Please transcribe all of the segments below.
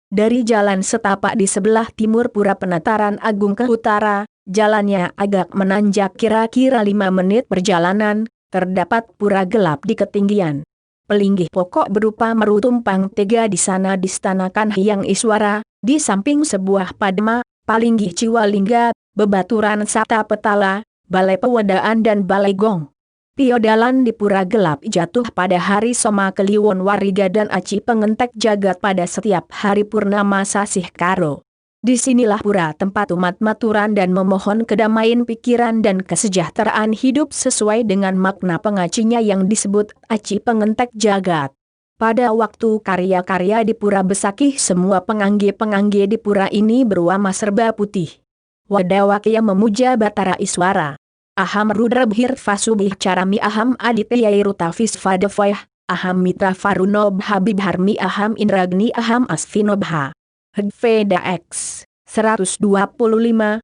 Dari jalan setapak di sebelah timur Pura Penataran Agung ke utara, jalannya agak menanjak kira-kira 5 menit perjalanan, terdapat pura gelap di ketinggian. Pelinggih pokok berupa meru tumpang tiga di sana distanakan Hyang Iswara, di samping sebuah padma, Palinggih Ciwalingga, bebaturan Sata Petala, Balai Pewedaan dan Balai Gong. Piodalan di pura gelap jatuh pada hari Soma Kliwon Wariga dan Aci Pengentek Jagat pada setiap hari purnama Sasih Karo. Disinilah pura tempat umat maturan dan memohon kedamaian pikiran dan kesejahteraan hidup sesuai dengan makna pengacinya yang disebut Aci Pengentek Jagat. Pada waktu karya-karya di Pura Besakih semua pengangge-pengangge di pura ini berwarna serba putih. Wadawakya memuja Batara Iswara. Aham Rudra Bhir Fasubih Carami Aham Aditya Rutafis Fadafayah, Aham Mitra Farunob Habib Harmi Aham Indragni Aham Asfinobha. Veda X 125, 1.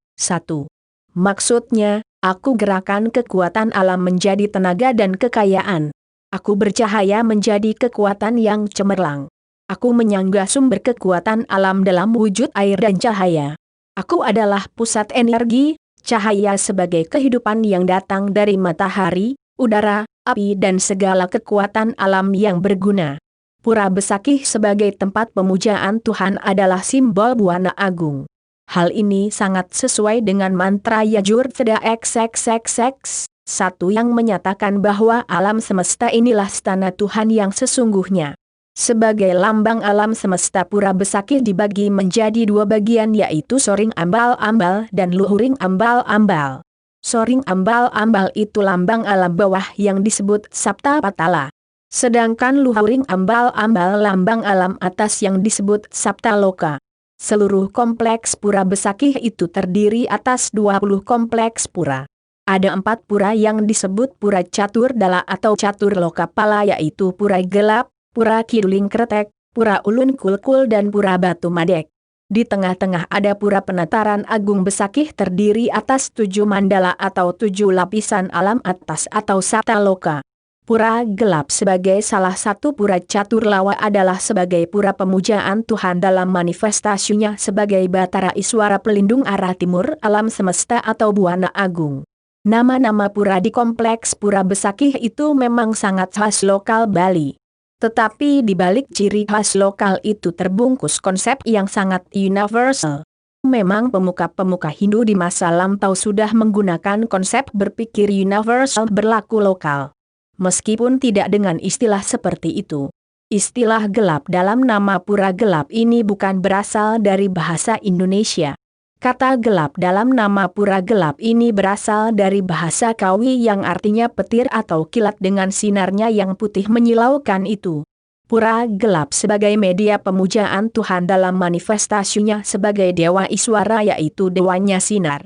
Maksudnya, aku gerakan kekuatan alam menjadi tenaga dan kekayaan. Aku bercahaya menjadi kekuatan yang cemerlang. Aku menyangga sumber kekuatan alam dalam wujud air dan cahaya. Aku adalah pusat energi, cahaya sebagai kehidupan yang datang dari matahari, udara, api dan segala kekuatan alam yang berguna. Pura Besakih sebagai tempat pemujaan Tuhan adalah simbol buana agung. Hal ini sangat sesuai dengan mantra Yajurveda XXXX, satu yang menyatakan bahwa alam semesta inilah stana Tuhan yang sesungguhnya. Sebagai lambang alam semesta Pura Besakih dibagi menjadi 2 bagian yaitu Soring Ambal-Ambal dan Luhuring Ambal-Ambal. Soring Ambal-Ambal itu lambang alam bawah yang disebut Sapta Patala. Sedangkan Luhuring Ambal-Ambal lambang alam atas yang disebut Sapta Loka. Seluruh kompleks Pura Besakih itu terdiri atas 20 kompleks pura. Ada 4 pura yang disebut Pura Catur Dala atau Catur Lokapala yaitu Pura Gelap, Pura Kiduling Kretek, Pura Ulun Kulkul dan Pura Batu Madek. Di tengah-tengah ada Pura Penataran Agung Besakih terdiri atas 7 mandala atau 7 lapisan alam atas atau Sata Loka. Pura Gelap sebagai salah satu pura catur lawa adalah sebagai pura pemujaan Tuhan dalam manifestasinya sebagai Batara Iswara pelindung arah timur alam semesta atau Buana Agung. Nama-nama pura di kompleks Pura Besakih itu memang sangat khas lokal Bali. Tetapi di balik ciri khas lokal itu terbungkus konsep yang sangat universal. Memang pemuka-pemuka Hindu di masa lampau sudah menggunakan konsep berpikir universal berlaku lokal. Meskipun tidak dengan istilah seperti itu. Istilah gelap dalam nama Pura Gelap ini bukan berasal dari bahasa Indonesia. Kata gelap dalam nama Pura Gelap ini berasal dari bahasa Kawi yang artinya petir atau kilat dengan sinarnya yang putih menyilaukan itu. Pura Gelap sebagai media pemujaan Tuhan dalam manifestasinya sebagai Dewa Iswara yaitu Dewanya Sinar.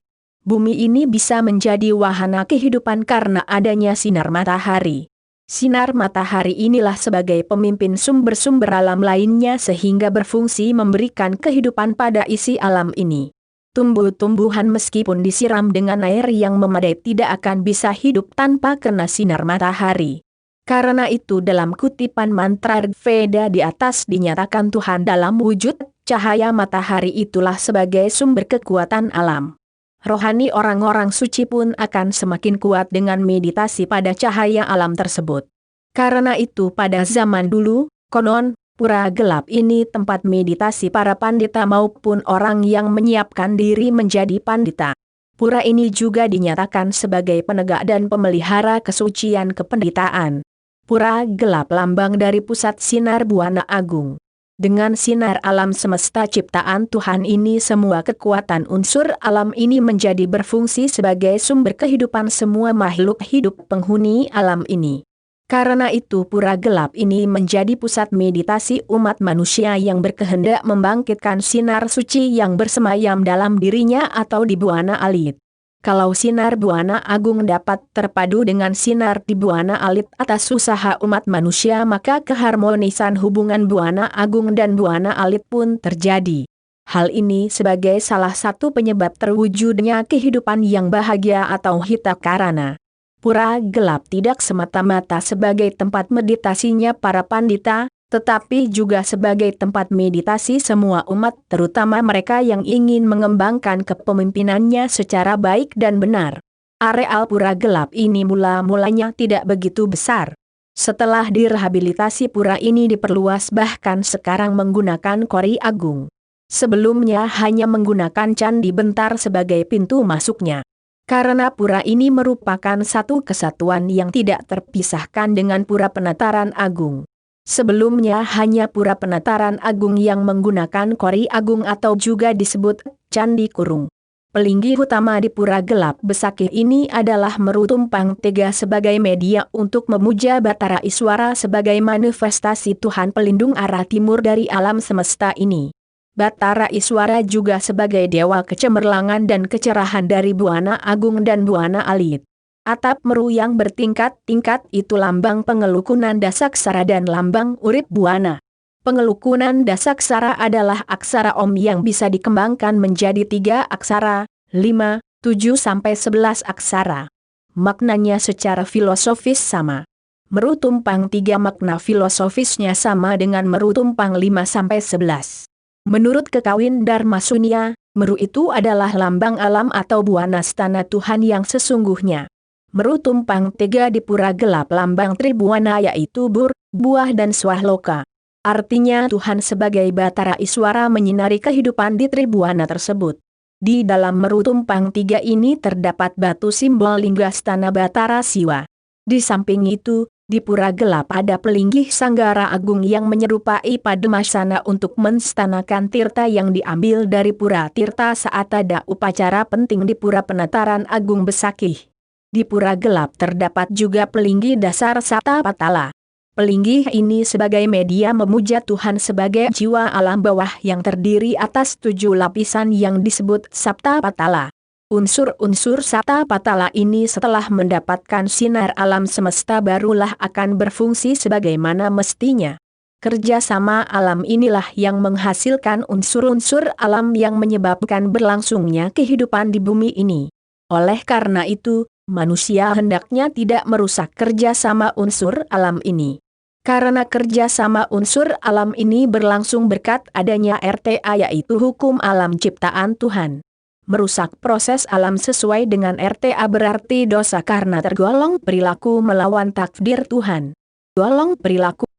Bumi ini bisa menjadi wahana kehidupan karena adanya sinar matahari. Sinar matahari inilah sebagai pemimpin sumber-sumber alam lainnya sehingga berfungsi memberikan kehidupan pada isi alam ini. Tumbuh-tumbuhan meskipun disiram dengan air yang memadai tidak akan bisa hidup tanpa kena sinar matahari. Karena itu dalam kutipan mantra Veda di atas dinyatakan Tuhan dalam wujud cahaya matahari itulah sebagai sumber kekuatan alam. Rohani orang-orang suci pun akan semakin kuat dengan meditasi pada cahaya alam tersebut. Karena itu pada zaman dulu, konon, Pura Gelap ini tempat meditasi para pandita maupun orang yang menyiapkan diri menjadi pandita. Pura ini juga dinyatakan sebagai penegak dan pemelihara kesucian kependitaan. Pura Gelap lambang dari pusat sinar Buana Agung. Dengan sinar alam semesta ciptaan Tuhan ini semua kekuatan unsur alam ini menjadi berfungsi sebagai sumber kehidupan semua makhluk hidup penghuni alam ini. Karena itu Pura Gelap ini menjadi pusat meditasi umat manusia yang berkehendak membangkitkan sinar suci yang bersemayam dalam dirinya atau di Buana Alit. Kalau sinar Buana Agung dapat terpadu dengan sinar di Buana Alit atas usaha umat manusia maka keharmonisan hubungan Buana Agung dan Buana Alit pun terjadi. Hal ini sebagai salah satu penyebab terwujudnya kehidupan yang bahagia atau hitakarana. Pura Gelap tidak semata-mata sebagai tempat meditasinya para pandita, tetapi juga sebagai tempat meditasi semua umat, terutama mereka yang ingin mengembangkan kepemimpinannya secara baik dan benar. Areal pura gelap ini mula-mulanya tidak begitu besar. Setelah direhabilitasi pura ini diperluas, bahkan sekarang menggunakan kori agung. Sebelumnya hanya menggunakan candi bentar sebagai pintu masuknya. Karena pura ini merupakan satu kesatuan yang tidak terpisahkan dengan pura Penataran Agung. Sebelumnya hanya pura Penataran Agung yang menggunakan kori agung atau juga disebut Candi Kurung. Pelinggi utama di pura gelap Besakih ini adalah Meru Tumpang Tega sebagai media untuk memuja Batara Iswara sebagai manifestasi Tuhan pelindung arah timur dari alam semesta ini. Batara Iswara juga sebagai dewa kecemerlangan dan kecerahan dari Buana Agung dan Buana Alit. Atap Meru yang bertingkat-tingkat itu lambang pengelukunan Dasaksara dan lambang urip Buana. Pengelukunan Dasaksara adalah aksara Om yang bisa dikembangkan menjadi 3 aksara, 5, 7 sampai 11 aksara. Maknanya secara filosofis sama. Meru Tumpang 3 makna filosofisnya sama dengan Meru Tumpang 5 sampai 11. Menurut Kekawin Dharma Sunya, Meru itu adalah lambang alam atau buana stana Tuhan yang sesungguhnya. Meru Tumpang Tega di pura gelap lambang Tribuana yaitu bur, buah dan swahloka. Artinya Tuhan sebagai Batara Iswara menyinari kehidupan di Tribuana tersebut. Di dalam Meru Tumpang 3 ini terdapat batu simbol linggastana Batara Siwa. Di samping itu, di pura gelap ada pelinggih Sanggara Agung yang menyerupai Pademasana untuk menstanakan tirta yang diambil dari pura tirta saat ada upacara penting di pura Penataran Agung Besakih. Di pura gelap terdapat juga pelinggih dasar Sapta Patala. Pelinggih ini sebagai media memuja Tuhan sebagai jiwa alam bawah yang terdiri atas 7 lapisan yang disebut Sapta Patala. Unsur-unsur Sapta Patala ini setelah mendapatkan sinar alam semesta barulah akan berfungsi sebagaimana mestinya. Kerjasama alam inilah yang menghasilkan unsur-unsur alam yang menyebabkan berlangsungnya kehidupan di bumi ini. Oleh karena itu, manusia hendaknya tidak merusak kerjasama unsur alam ini. Karena kerjasama unsur alam ini berlangsung berkat adanya RTA yaitu hukum alam ciptaan Tuhan. Merusak proses alam sesuai dengan RTA berarti dosa karena tergolong perilaku melawan takdir Tuhan. Golong perilaku